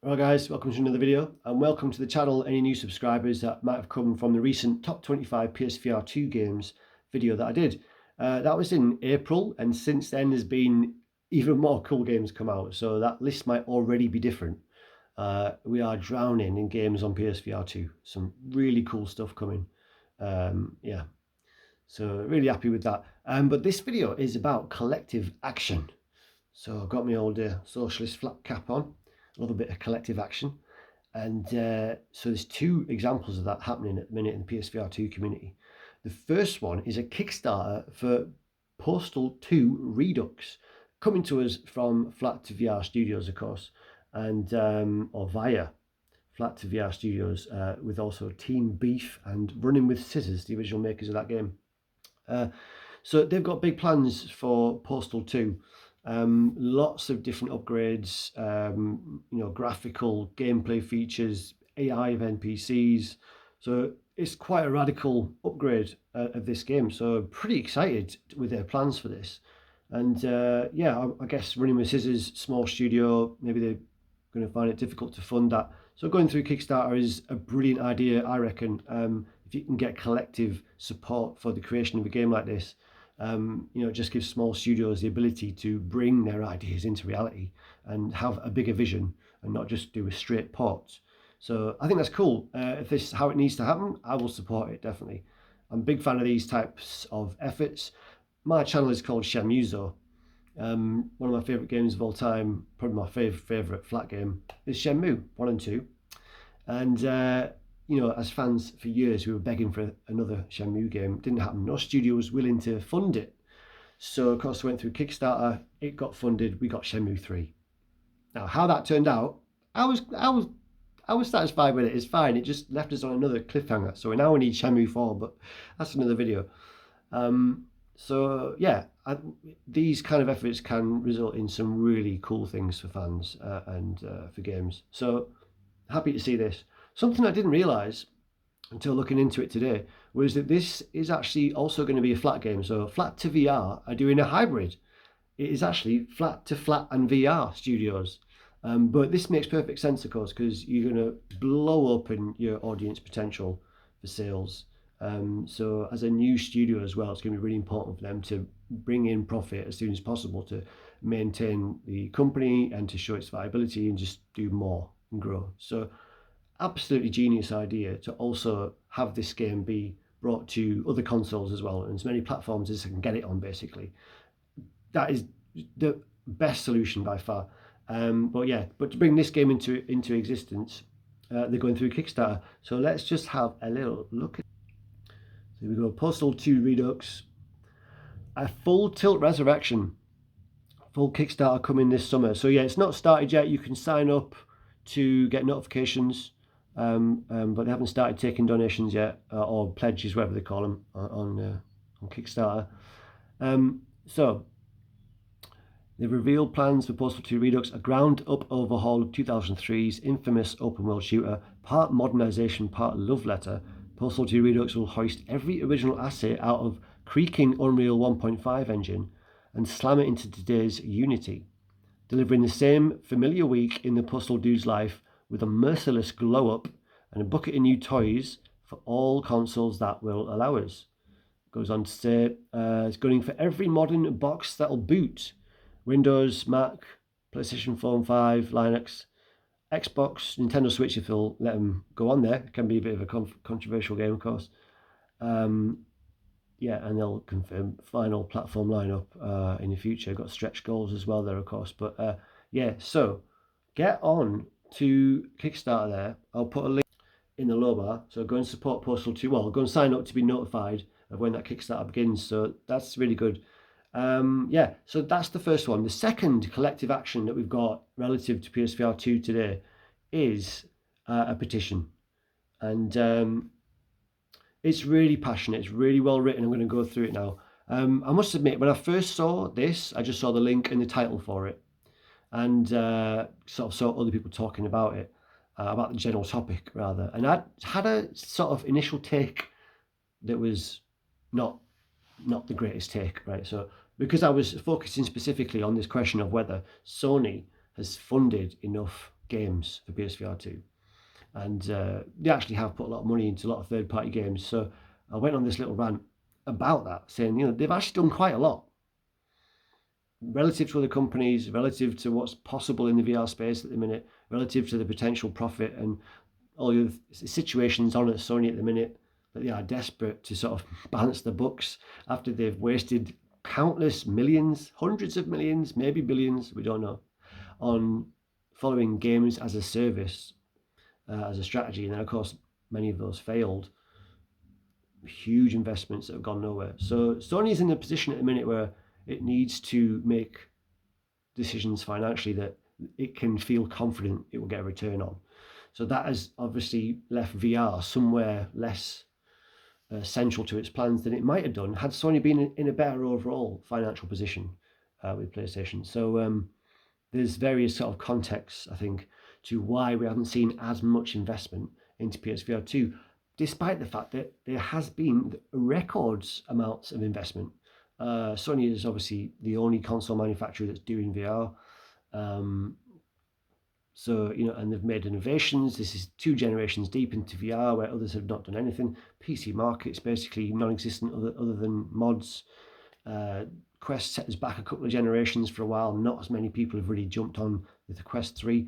Right guys, welcome to another video and welcome to the channel. Any new subscribers that might have come from the recent top 25 PSVR2 games video that I did. That was in April, and since then there's been even more cool games come out, so that list might already be different. We are drowning in games on PSVR2, some really cool stuff coming. Yeah, so really happy with that. But this video is about collective action. So I've got my old socialist flat cap on, a little bit of collective action. And so there's two examples of that happening at the minute in the PSVR2 community. The first one is a Kickstarter for Postal 2 Redux, coming to us from Flat to VR Studios, of course, and or via Flat to VR Studios, with also Team Beef and Running with Scissors, the original makers of that game. So they've got big plans for Postal 2. Lots of different upgrades, graphical gameplay features, AI of NPCs. So it's quite a radical upgrade of this game. So pretty excited with their plans for this. And yeah, I guess Running with Scissors, small studio, maybe they're going to find it difficult to fund that. So going through Kickstarter is a brilliant idea, I reckon. If you can get collective support for the creation of a game like this, it just gives small studios the ability to bring their ideas into reality and have a bigger vision and not just do a straight port. So I think that's cool. If this is how it needs to happen, I will support it, definitely. I'm a big fan of these types of efforts. My channel is called Shamuzo. One of my favourite games of all time, probably my favourite flat game, is Shenmue 1 and 2. And as fans for years, we were begging for another Shenmue game. Didn't happen. No studio was willing to fund it. So, of course, we went through Kickstarter. It got funded. We got Shenmue 3. Now, how that turned out, I was satisfied with it. It's fine. It just left us on another cliffhanger. So now we need Shenmue 4, but that's another video. So, yeah, these kind of efforts can result in some really cool things for fans and for games. So, happy to see this. Something I didn't realise until looking into it today was that this is actually also going to be a flat game. So Flat to VR are doing a hybrid. It is actually flat to flat and VR studios. But this makes perfect sense, of course, because you're going to blow up in your audience potential for sales. So as a new studio as well, it's going to be really important for them to bring in profit as soon as possible to maintain the company and to show its viability and just do more and grow. So absolutely genius idea to also have this game be brought to other consoles as well, and as many platforms as I can get it on, basically. That is the best solution by far. But to bring this game into existence, they're going through Kickstarter. So let's just have a little look at. So we go Postal 2 Redux, a full tilt resurrection, full Kickstarter coming this summer. So yeah, it's not started yet. You can sign up to get notifications, but they haven't started taking donations yet, or pledges, whatever they call them, on Kickstarter. So they've revealed plans for Postal 2 Redux, a ground-up overhaul of 2003's infamous open-world shooter, part modernisation, part love letter. Postal 2 Redux will hoist every original asset out of creaking Unreal 1.5 engine and slam it into today's Unity, delivering the same familiar week in the Postal dude's life with a merciless glow-up and a bucket of new toys for all consoles that will allow us. Goes on to say, it's gunning for every modern box that'll boot. Windows, Mac, PlayStation 4 and 5, Linux, Xbox, Nintendo Switch, if they'll let them go on there. It can be a bit of a controversial game, of course. Yeah, and they'll confirm final platform lineup in the future. Got stretch goals as well there, of course. But yeah, so get on to Kickstarter there. I'll put a link in the low bar. So go and support Postal 2. Well, go and sign up to be notified of when that Kickstarter begins. So that's really good. Yeah, so that's the first one. The second collective action that we've got relative to PSVR 2 today is a petition. And it's really passionate. It's really well written. I'm going to go through it now. I must admit, when I first saw this, I just saw the link and the title for it, and sort of saw other people talking about it, about the general topic rather. And I had a sort of initial take that was not the greatest take, right? So because I was focusing specifically on this question of whether Sony has funded enough games for PSVR 2. And they actually have put a lot of money into a lot of third-party games. So I went on this little rant about that, saying, they've actually done quite a lot relative to other companies, relative to what's possible in the VR space at the minute, relative to the potential profit and all the other situations on at Sony at the minute, that they are desperate to sort of balance the books after they've wasted countless millions, hundreds of millions, maybe billions, we don't know, on following games as a service, as a strategy. And then, of course, many of those failed. Huge investments that have gone nowhere. So Sony's in a position at the minute where it needs to make decisions financially that it can feel confident it will get a return on. So that has obviously left VR somewhere less central to its plans than it might have done had Sony been in a better overall financial position with PlayStation. So there's various sort of contexts, I think, to why we haven't seen as much investment into PSVR 2, despite the fact that there has been records amounts of investment. Sony is obviously the only console manufacturer that's doing VR. So, and they've made innovations. This is 2 generations deep into VR where others have not done anything. PC market's basically non-existent other than mods. Quest set us back a couple of generations for a while. Not as many people have really jumped on with the Quest 3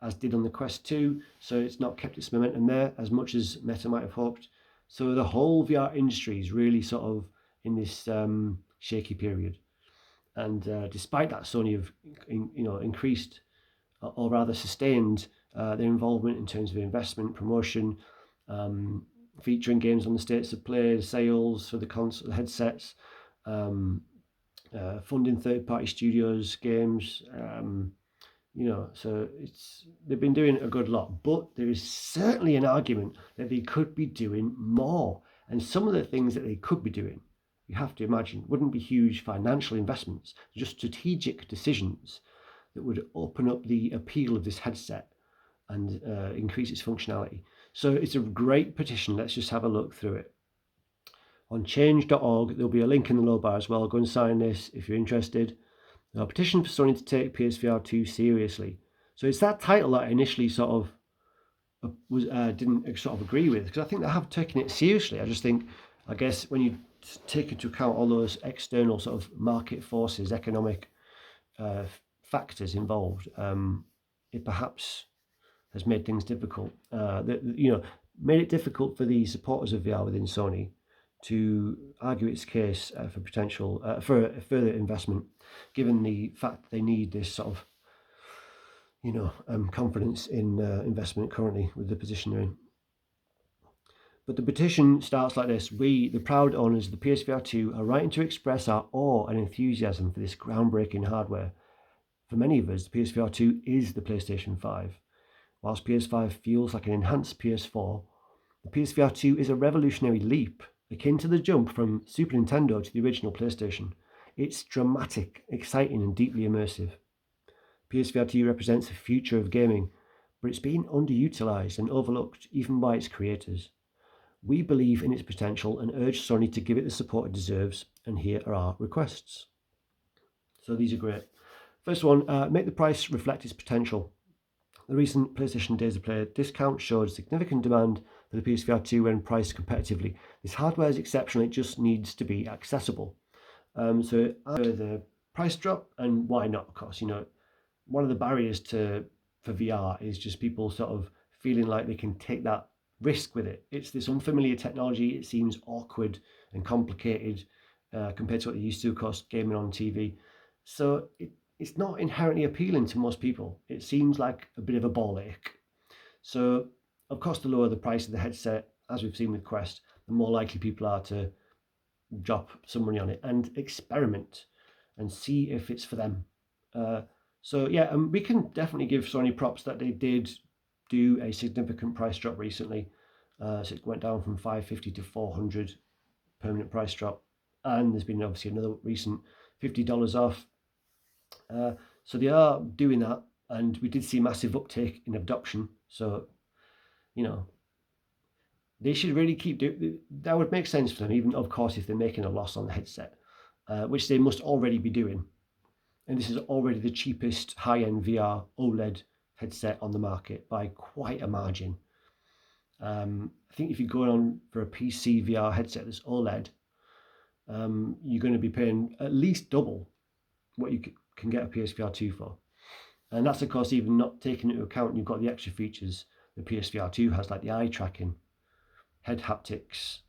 as did on the Quest 2. So it's not kept its momentum there as much as Meta might have hoped. So the whole VR industry is really sort of in this shaky period. And despite that, Sony have increased or rather sustained their involvement in terms of investment, promotion, featuring games on the states of play, sales for the console headsets, funding third-party studios, games. So they've been doing a good lot, but there is certainly an argument that they could be doing more. And some of the things that they could be doing, you have to imagine, wouldn't be huge financial investments, just strategic decisions that would open up the appeal of this headset and increase its functionality. So it's a great petition. Let's just have a look through it. On change.org, there'll be a link in the low bar as well. Go and sign this if you're interested. A petition for Sony to take PSVR 2 seriously. So it's that title that I initially sort of didn't sort of agree with, because I think they have taken it seriously. I guess when you take into account all those external sort of market forces, economic factors involved, it perhaps has made things difficult. Made it difficult for the supporters of VR within Sony to argue its case for potential for further investment, given the fact that they need this sort of confidence in investment currently with the position they're in. But the petition starts like this: "We, the proud owners of the PSVR 2, are writing to express our awe and enthusiasm for this groundbreaking hardware. For many of us, the PSVR 2 is the PlayStation 5. Whilst PS5 feels like an enhanced PS4, the PSVR 2 is a revolutionary leap, akin to the jump from Super Nintendo to the original PlayStation. It's dramatic, exciting, and deeply immersive. PSVR 2 represents the future of gaming, but it's been underutilized and overlooked even by its creators. We believe in its potential and urge Sony to give it the support it deserves, and here are our requests." So these are great. First one, make the price reflect its potential. The recent PlayStation Days of Play discount showed significant demand for the PSVR 2 when priced competitively. This hardware is exceptional, it just needs to be accessible. So the price drop, and why not, of course. One of the barriers for VR is just people sort of feeling like they can take that risk with it. It's this unfamiliar technology. It seems awkward and complicated compared to what they used to, of course, gaming on TV. So it's not inherently appealing to most people. It seems like a bit of a ball ache. So, of course, the lower the price of the headset, as we've seen with Quest, the more likely people are to drop some money on it and experiment and see if it's for them. We can definitely give Sony props that they did do a significant price drop recently. So it went down from $550 to $400 permanent price drop, and there's been obviously another recent $50 off. So they are doing that, and we did see massive uptake in adoption. So they should really keep doing that. Would make sense for them, even of course if they're making a loss on the headset, which they must already be doing. And this is already the cheapest high-end VR OLED headset on the market by quite a margin. I think if you're going on for a PC VR headset that's OLED, you're going to be paying at least double what you can get a PSVR 2 for. And that's, of course, even not taking into account you've got the extra features the PSVR 2 has, like the eye tracking, head haptics.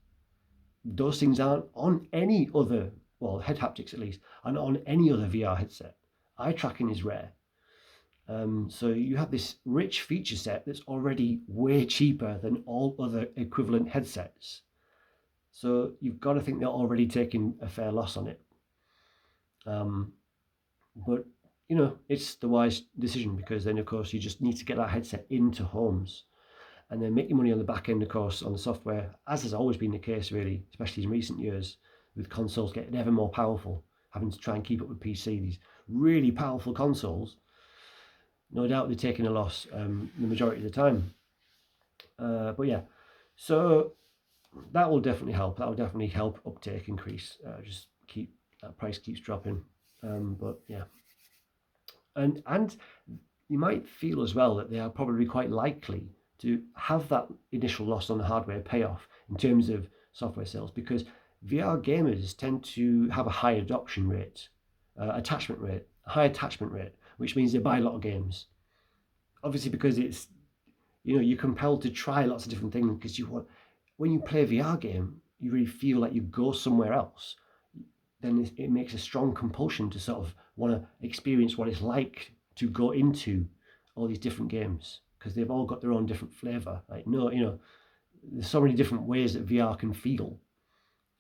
Those things aren't on any other, well, head haptics at least, aren't on any other VR headset. Eye tracking is rare. So you have this rich feature set that's already way cheaper than all other equivalent headsets. So you've got to think they're already taking a fair loss on it. But you know, it's the wise decision, because then of course you just need to get that headset into homes and then make your money on the back end, of course, on the software, as has always been the case really, especially in recent years, with consoles getting ever more powerful, having to try and keep up with PC. These really powerful consoles, no doubt they're taking a loss the majority of the time. But yeah, so that will definitely help. That will definitely help uptake increase. Just keep that price keeps dropping. But yeah, and you might feel as well that they are probably quite likely to have that initial loss on the hardware pay off in terms of software sales, because VR gamers tend to have a high adoption rate, high attachment rate, which means they buy a lot of games. Obviously, because it's, you know, you're compelled to try lots of different things, because when you play a VR game, you really feel like you go somewhere else. Then it makes a strong compulsion to sort of want to experience what it's like to go into all these different games, because they've all got their own different flavor. Like, no, you know, there's so many different ways that VR can feel,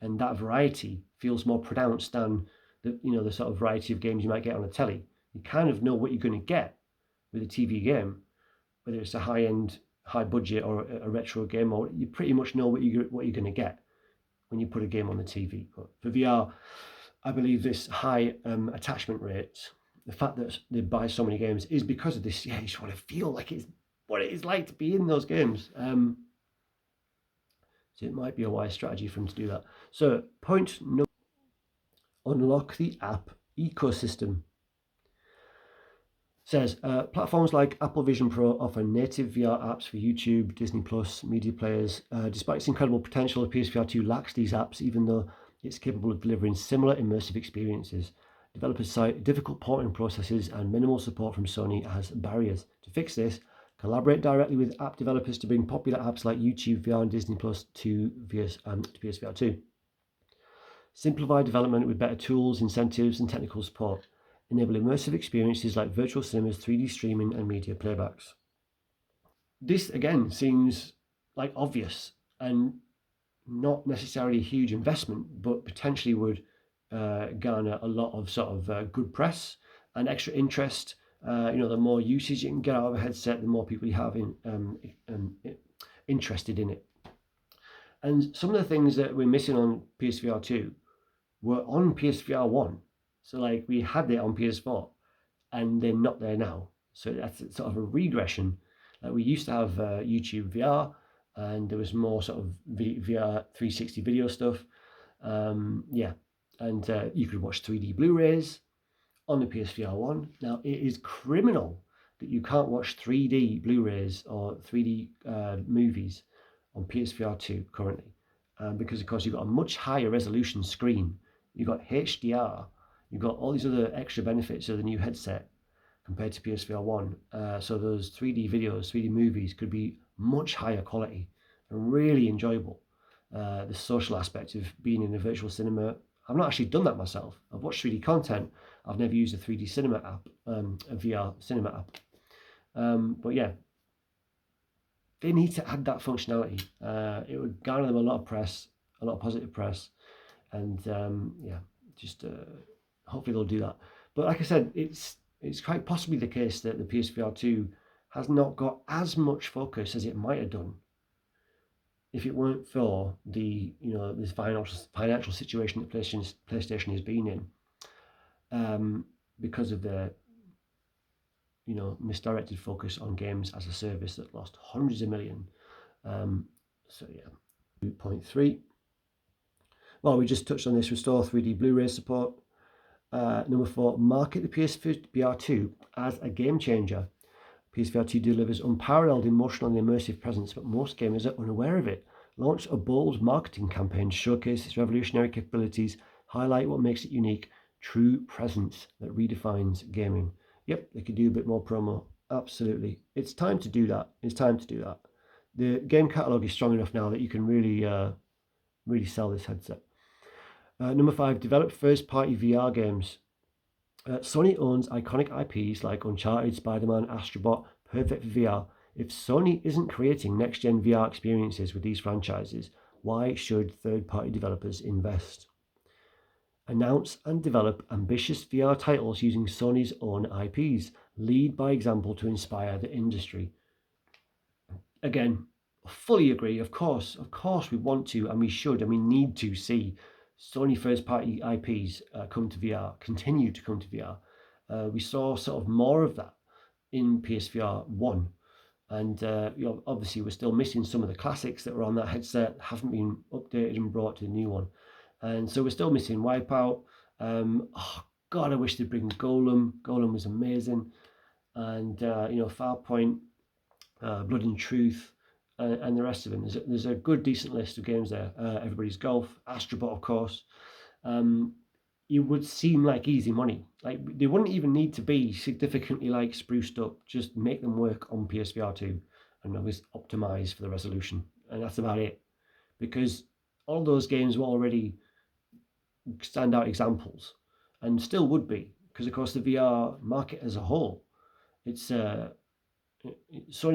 and that variety feels more pronounced than the sort of variety of games you might get on a telly. You kind of know what you're going to get with a TV game, whether it's a high-end, high-budget or a retro game, or you pretty much know what you're going to get when you put a game on the TV. But for VR, I believe this high attachment rate, the fact that they buy so many games, is because of this. Yeah, you just want to feel like it's what it is like to be in those games. So it might be a wise strategy for them to do that. So point number, unlock the app ecosystem. Says platforms like Apple Vision Pro offer native VR apps for YouTube, Disney Plus, media players. Despite its incredible potential, the PSVR 2 lacks these apps, even though it's capable of delivering similar immersive experiences. Developers cite difficult porting processes and minimal support from Sony as barriers. To fix this, collaborate directly with app developers to bring popular apps like YouTube VR and Disney Plus to PSVR 2. Simplify development with better tools, incentives, and technical support. Enable immersive experiences like virtual cinemas, 3D streaming, and media playbacks. This, again, seems like obvious and not necessarily a huge investment, but potentially would garner a lot of sort of good press and extra interest. The more usage you can get out of a headset, the more people you have interested in it. And some of the things that we're missing on PSVR 2 were on PSVR 1. So like we had it on PS4 and they're not there now. So that's sort of a regression. We used to have YouTube VR, and there was more sort of VR 360 video stuff. And you could watch 3D Blu-rays on the PSVR 1. Now it is criminal that you can't watch 3D Blu-rays or 3D movies on PSVR 2 currently, because of course you've got a much higher resolution screen. You've got HDR. You've got all these other extra benefits of the new headset compared to PSVR 1. So those 3D videos, 3D movies could be much higher quality and really enjoyable. The social aspect of being in a virtual cinema. I've not actually done that myself. I've watched 3D content. I've never used a 3D cinema app, a VR cinema app. But yeah, they need to add that functionality. It would garner them a lot of press, a lot of positive press. And hopefully they'll do that. But like I said, it's quite possibly the case that the PSVR 2 has not got as much focus as it might have done if it weren't for the this financial situation that PlayStation has been in, because of their misdirected focus on games as a service that lost hundreds of million. 2.3. Well, we just touched on this. Restore 3D Blu-ray support. Number 4, market the PSVR 2 as a game changer. PSVR 2 delivers unparalleled emotional and immersive presence, but most gamers are unaware of it. Launch a bold marketing campaign to showcase its revolutionary capabilities, highlight what makes it unique, true presence that redefines gaming. Yep, they could do a bit more promo. Absolutely. It's time to do that. It's time to do that. The game catalogue is strong enough now that you can really sell this headset. Number 5, develop first-party VR games. Sony owns iconic IPs like Uncharted, Spider-Man, Astrobot, perfect for VR. If Sony isn't creating next-gen VR experiences with these franchises, why should third-party developers invest? Announce and develop ambitious VR titles using Sony's own IPs. Lead by example to inspire the industry. Again, fully agree. Of course, we want to and we should and we need to see Sony first-party IPs come to VR, continue to come to VR. We saw sort of more of that in PSVR 1. And obviously we're still missing some of the classics that were on that headset, haven't been updated and brought to the new one. And so we're still missing Wipeout. Oh God, I wish they'd bring Golem. Golem was amazing. And, Farpoint, Blood and Truth, and the rest of them. There's a good, decent list of games there. Everybody's Golf, Astrobot, of course. It would seem like easy money. Like they wouldn't even need to be significantly like spruced up. Just make them work on PSVR 2 and always optimize for the resolution. And that's about it. Because all those games were already standout examples and still would be. Because, of course, the VR market as a whole, Sony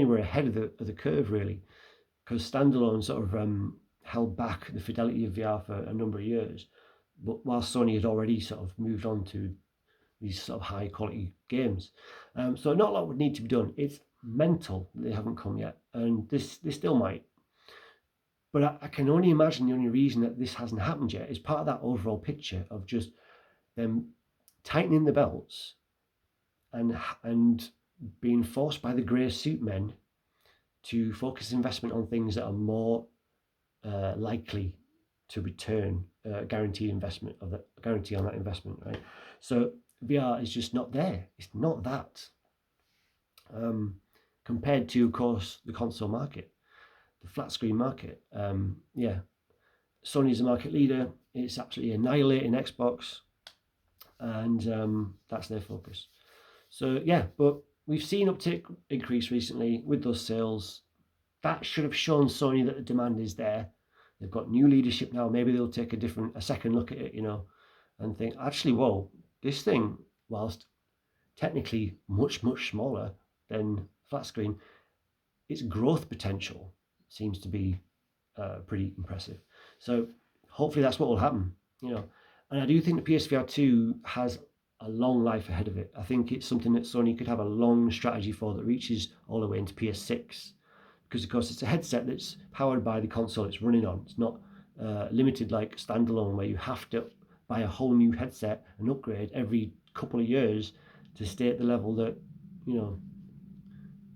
were ahead of the curve, really. Because standalone sort of held back the fidelity of VR for a number of years. But while Sony had already sort of moved on to these sort of high quality games. So not a lot would need to be done. It's mental that they haven't come yet. And they still might. But I can only imagine the only reason that this hasn't happened yet is part of that overall picture of just them tightening the belts and being forced by the grey suit men to focus investment on things that are more likely to return guaranteed investment of the guarantee on that investment, right? So VR is just not there. It's not that compared to, of course, the console market. The flat screen market. Sony's a market leader. It's absolutely annihilating Xbox, and that's their focus. So but we've seen uptick increase recently with those sales. That should have shown Sony that the demand is there. They've got new leadership now. Maybe they'll take a second look at it, and think, actually, whoa, this thing, whilst technically much smaller than flat screen, its growth potential seems to be pretty impressive. So hopefully that's what will happen, And I do think the PSVR 2 has a long life ahead of it. I think it's something that Sony could have a long strategy for that reaches all the way into PS6. Because, of course, it's a headset that's powered by the console it's running on. It's not limited like standalone, where you have to buy a whole new headset and upgrade every couple of years to stay at the level that,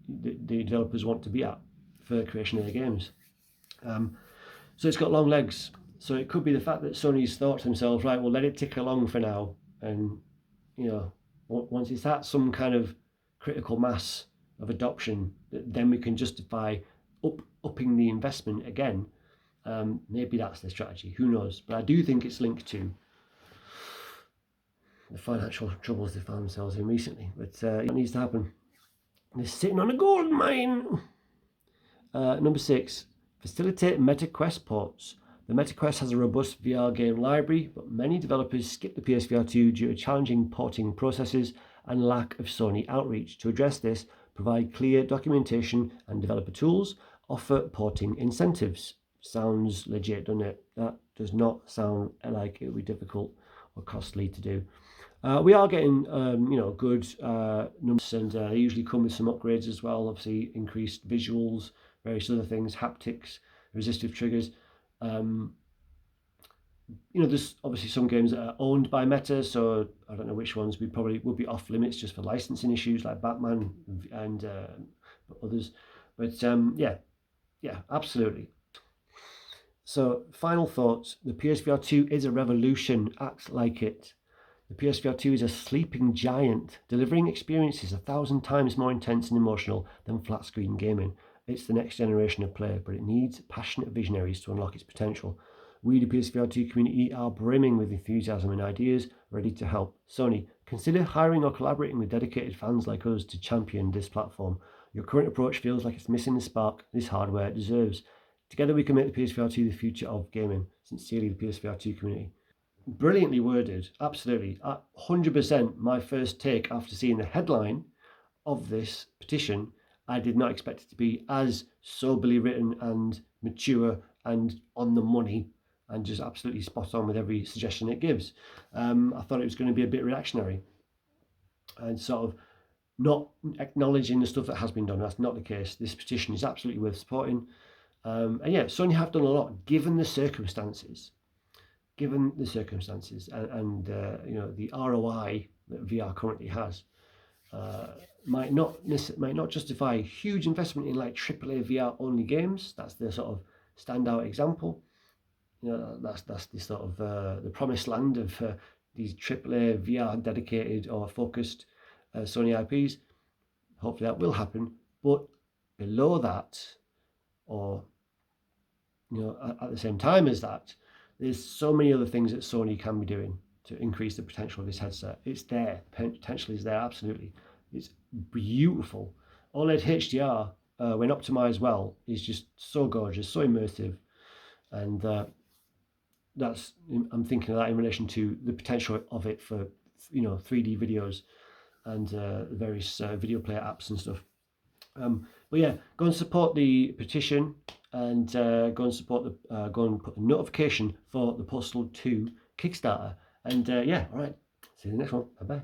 the developers want to be at for the creation of their games. So it's got long legs. So it could be the fact that Sony's thought to themselves, right, we'll let it tick along for now. And, once it's at some kind of critical mass of adoption, then we can justify upping the investment again. Maybe that's their strategy. Who knows? But I do think it's linked to the financial troubles they found themselves in recently. But it needs to happen. They're sitting on a gold mine. Number 6, facilitate MetaQuest ports. The MetaQuest has a robust VR game library, but many developers skip the PSVR 2 due to challenging porting processes and lack of Sony outreach. To address this, provide clear documentation and developer tools, offer porting incentives. Sounds legit, doesn't it? That does not sound like it would be difficult or costly to do. We are getting, good numbers, and they usually come with some upgrades as well. Obviously, increased visuals, various other things, haptics, resistive triggers. There's obviously some games that are owned by Meta, so I don't know which ones we probably would be off limits just for licensing issues like Batman and others. But absolutely. So final thoughts. The PSVR 2 is a revolution. Act like it. The PSVR2 is a sleeping giant, delivering experiences 1,000 times more intense and emotional than flat-screen gaming. It's the next generation of play, but it needs passionate visionaries to unlock its potential. We, the PSVR2 community, are brimming with enthusiasm and ideas, ready to help. Sony, consider hiring or collaborating with dedicated fans like us to champion this platform. Your current approach feels like it's missing the spark this hardware deserves. Together we can make the PSVR2 the future of gaming. Sincerely, the PSVR2 community. Brilliantly worded, absolutely. 100% my first take after seeing the headline of this petition. I did not expect it to be as soberly written and mature and on the money and just absolutely spot on with every suggestion it gives. I thought it was going to be a bit reactionary and sort of not acknowledging the stuff that has been done. That's not the case. This petition is absolutely worth supporting. And yeah, Sony have done a lot given the circumstances. Given the circumstances and you know, the ROI that VR currently has, might not justify huge investment in like AAA VR only games. That's the sort of standout example. You know, that's the sort of the promised land of these AAA VR dedicated or focused Sony IPs. Hopefully that will happen, but below that, or you know, at the same time as that, there's so many other things that Sony can be doing to increase the potential of this headset. It's there, potential is there, absolutely. It's beautiful. OLED HDR, when optimized well, is just so gorgeous, so immersive, and that's, I'm thinking of that in relation to the potential of it for, you know, 3D videos and various video player apps and stuff. But yeah, go and support the petition and go and put a notification for the Postal 2 Kickstarter. And yeah, all right, see you in the next one. Bye bye.